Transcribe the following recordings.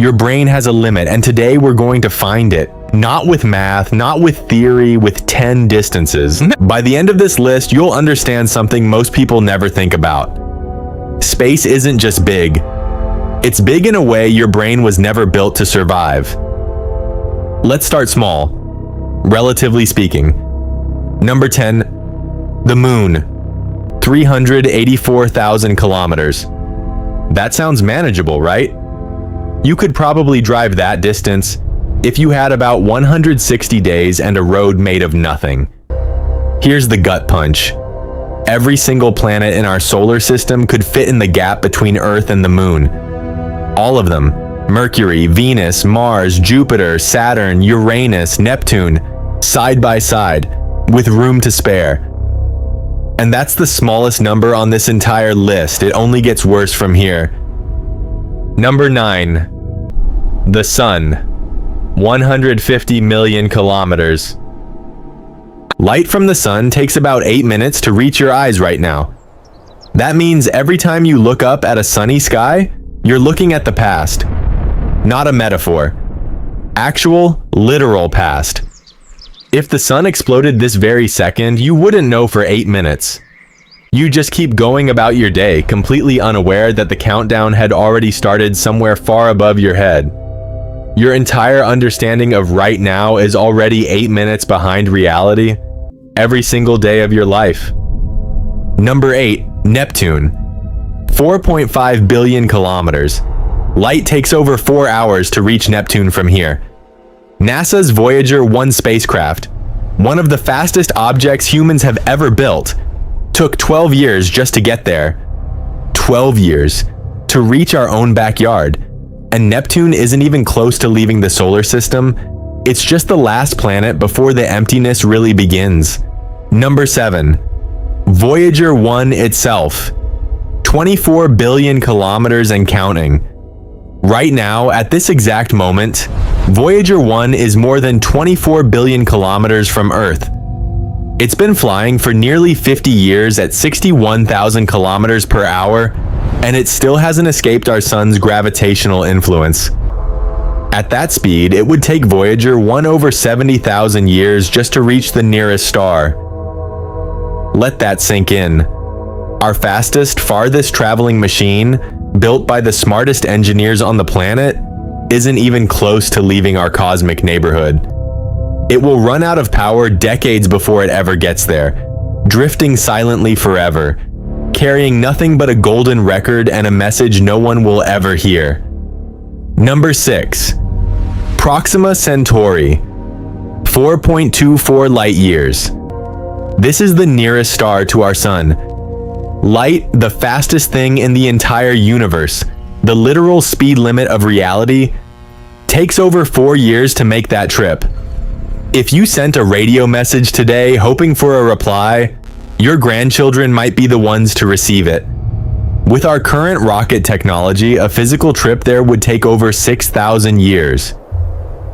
Your brain has a limit, and today we're going to find it. Not with math, not with theory, with 10 distances. By the end of this list, you'll understand something most people never think about. Space isn't just big. It's big in a way your brain was never built to survive. Let's start small, relatively speaking. Number 10, the moon. 384,000 kilometers. That sounds manageable, right? You could probably drive that distance if you had about 160 days and a road made of nothing. Here's the gut punch. Every single planet in our solar system could fit in the gap between Earth and the moon. All of them. Mercury, Venus, Mars, Jupiter, Saturn, Uranus, Neptune, side by side, with room to spare. And that's the smallest number on this entire list. It only gets worse from here. Number 9. The Sun. 150 million kilometers. Light from the sun takes about 8 minutes to reach your eyes right now. That means every time you look up at a sunny sky, you're looking at the past. Not a metaphor. Actual, literal past. If the sun exploded this very second, you wouldn't know for 8 minutes. You just keep going about your day, completely unaware that the countdown had already started somewhere far above your head. Your entire understanding of right now is already 8 minutes behind reality, every single day of your life. Number 8, Neptune. 4.5 billion kilometers. Light takes over 4 hours to reach Neptune from here. NASA's Voyager 1 spacecraft, one of the fastest objects humans have ever built, took 12 years just to get there. 12 years to reach our own backyard. And Neptune isn't even close to leaving the solar system. It's just the last planet before the emptiness really begins. Number 7. Voyager 1 itself. 24 billion kilometers and counting. Right now, at this exact moment, Voyager 1 is more than 24 billion kilometers from Earth. It's been flying for nearly 50 years at 61,000 kilometers per hour, and it still hasn't escaped our sun's gravitational influence. At that speed, it would take Voyager 1 over 70,000 years just to reach the nearest star. Let that sink in. Our fastest, farthest traveling machine, built by the smartest engineers on the planet, isn't even close to leaving our cosmic neighborhood. It will run out of power decades before it ever gets there, drifting silently forever, carrying nothing but a golden record and a message no one will ever hear. Number 6. Proxima Centauri. 4.24 light years. This is the nearest star to our sun. Light, the fastest thing in the entire universe, the literal speed limit of reality, takes over 4 years to make that trip. If you sent a radio message today hoping for a reply, your grandchildren might be the ones to receive it. With our current rocket technology, a physical trip there would take over 6,000 years.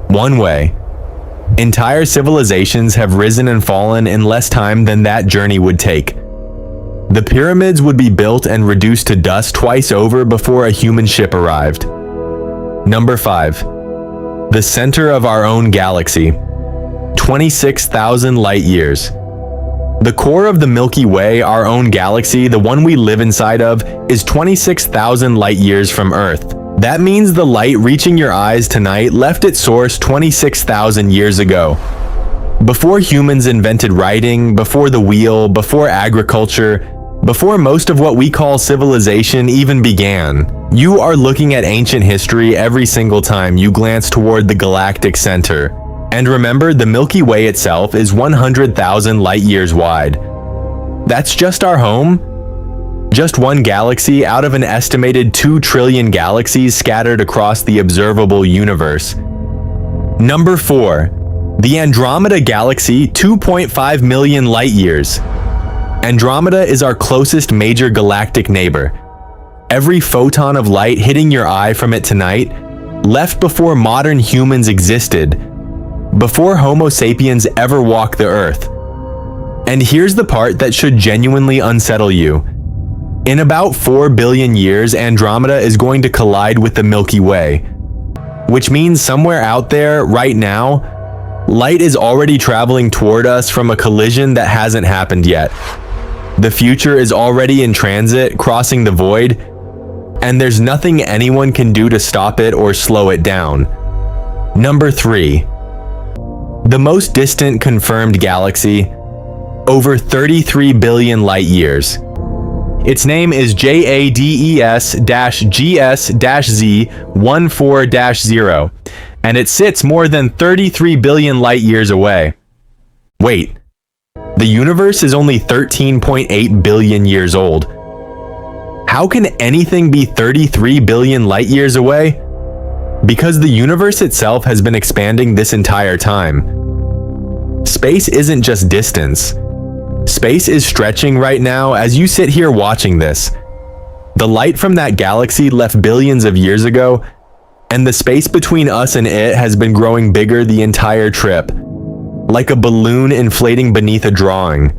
One way. Entire civilizations have risen and fallen in less time than that journey would take. The pyramids would be built and reduced to dust twice over before a human ship arrived. Number 5. The center of our own galaxy. 26,000 light years. The core of the Milky Way, our own galaxy, the one we live inside of, is 26,000 light years from Earth. That means the light reaching your eyes tonight left its source 26,000 years ago. Before humans invented writing, before the wheel, before agriculture, before most of what we call civilization even began. You are looking at ancient history every single time you glance toward the galactic center. And remember, the Milky Way itself is 100,000 light years wide. That's just our home? Just one galaxy out of an estimated 2 trillion galaxies scattered across the observable universe. Number 4. The Andromeda Galaxy, 2.5 million light years. Andromeda is our closest major galactic neighbor. Every photon of light hitting your eye from it tonight left before modern humans existed, before Homo sapiens ever walked the Earth. And here's the part that should genuinely unsettle you. In about 4 billion years, Andromeda is going to collide with the Milky Way. which means somewhere out there right now, light is already traveling toward us from a collision that hasn't happened yet. The future is already in transit, crossing the void, and there's nothing anyone can do to stop it or slow it down. Number 3. The most distant confirmed galaxy, over 33 billion light years. Its name is JADES-GS-Z14-0, and it sits more than 33 billion light years away. Wait, the universe is only 13.8 billion years old. How can anything be 33 billion light years away? Because the universe itself has been expanding this entire time. Space isn't just distance. Space is stretching right now as you sit here watching this. The light from that galaxy left billions of years ago, and the space between us and it has been growing bigger the entire trip, like a balloon inflating beneath a drawing.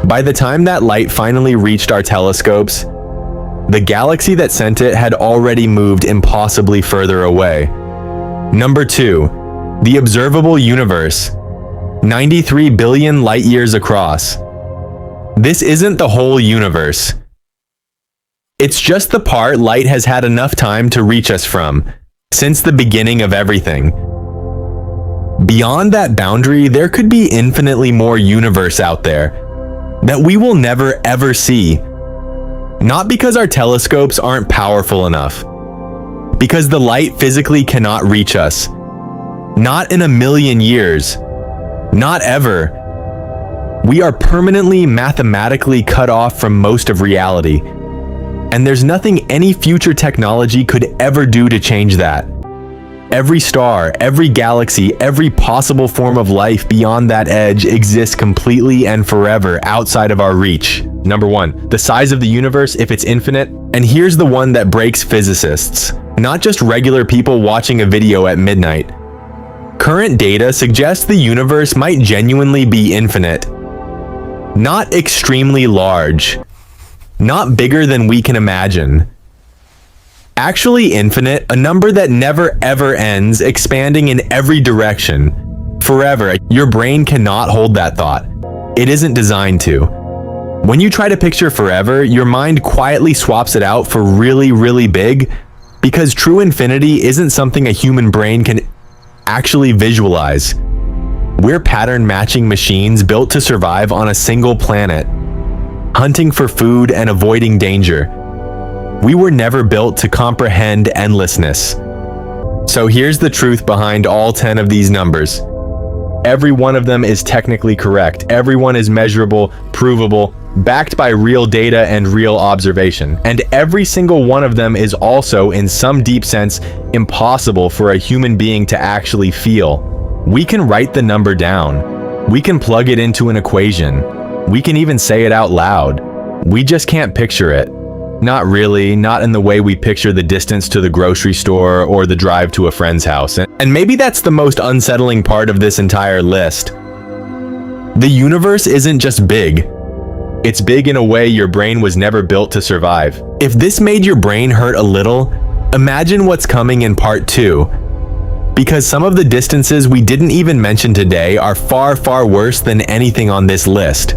By the time that light finally reached our telescopes, the galaxy that sent it had already moved impossibly further away. Number 2, the Observable Universe, 93 billion light years across. This isn't the whole universe. It's just the part light has had enough time to reach us from, since the beginning of everything. Beyond that boundary, there could be infinitely more universe out there that we will never ever see. Not because our telescopes aren't powerful enough, because the light physically cannot reach us. Not in a million years. Not ever. We are permanently mathematically cut off from most of reality, and there's nothing any future technology could ever do to change that. Every star, every galaxy, every possible form of life beyond that edge exists completely and forever outside of our reach. Number 1, the size of the universe if it's infinite. And here's the one that breaks physicists, not just regular people watching a video at midnight. Current data suggests the universe might genuinely be infinite. Not extremely large. Not bigger than we can imagine. Actually infinite, a number that never ever ends, expanding in every direction. Forever. Your brain cannot hold that thought. It isn't designed to. When you try to picture forever, your mind quietly swaps it out for really, really big, because true infinity isn't something a human brain can actually visualize. We're pattern matching machines built to survive on a single planet, hunting for food and avoiding danger. We were never built to comprehend endlessness. So here's the truth behind all 10 of these numbers. Every one of them is technically correct. Everyone is measurable, provable, backed by real data and real observation. And every single one of them is also, in some deep sense, impossible for a human being to actually feel. We can write the number down. We can plug it into an equation. We can even say it out loud. We just can't picture it. Not really, not in the way we picture the distance to the grocery store or the drive to a friend's house. And maybe that's the most unsettling part of this entire list. The universe isn't just big. It's big in a way your brain was never built to survive. If this made your brain hurt a little, imagine what's coming in part 2. Because some of the distances we didn't even mention today are far, far worse than anything on this list.